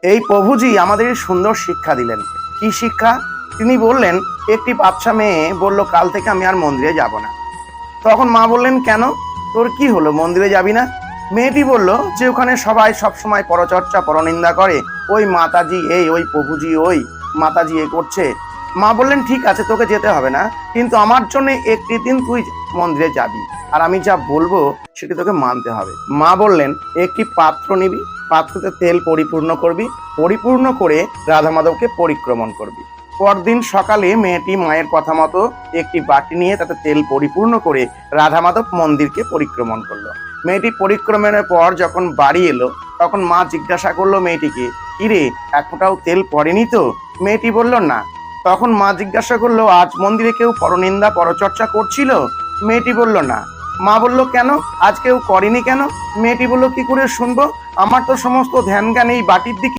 এই প্রভুজি আমাদের সুন্দর শিক্ষা দিলেন। কি শিক্ষা? তিনি বললেন, একটি বাচ্চা মেয়ে বলল, কাল থেকে আমি আর মন্দিরে যাব না। তখন মা বললেন, কেন, তোর কি হলো, মন্দিরে যাবি না? মেয়েটি বলল যে ওখানে সবাই সবসময় পরচর্চা পরনিন্দা করে, ওই মাতাজি এই, ওই প্রভুজি ওই, মাতাজি এ করছে। মা বললেন, ঠিক আছে, তোকে যেতে হবে না, কিন্তু আমার জন্য একটি দিন তুই মন্দিরে যাবি, আর আমি যা বলবো সেটি তোকে মানতে হবে। মা বললেন, একটি পাত্র নিবি, পাত্রতে তেল পরিপূর্ণ করবি, পরিপূর্ণ করে রাধা মাধবকে পরিক্রমণ করবি। পরদিন সকালে মেয়েটি মায়ের কথা মতো একটি বাটি নিয়ে তাতে তেল পরিপূর্ণ করে রাধা মাধব মন্দিরকে পরিক্রমণ করলো। মেয়েটি পরিক্রমণের পর যখন বাড়ি এলো, তখন মা জিজ্ঞাসা করলো মেয়েটিকে, কিরে, এক ফোঁটাও তেল পড়েনি তো? মেয়েটি বলল, না। তখন মা জিজ্ঞাসা করলো, আজ মন্দিরে কেউ পরনিন্দা পরচর্চা করছিল? মেয়েটি বলল, না। মা বলল, কেন, আজ কেউ করেনি কেন? মেয়েটি বলল, কি করে শুনবো, আমার তো সমস্ত ধ্যান জ্ঞান এই বাটির দিকে।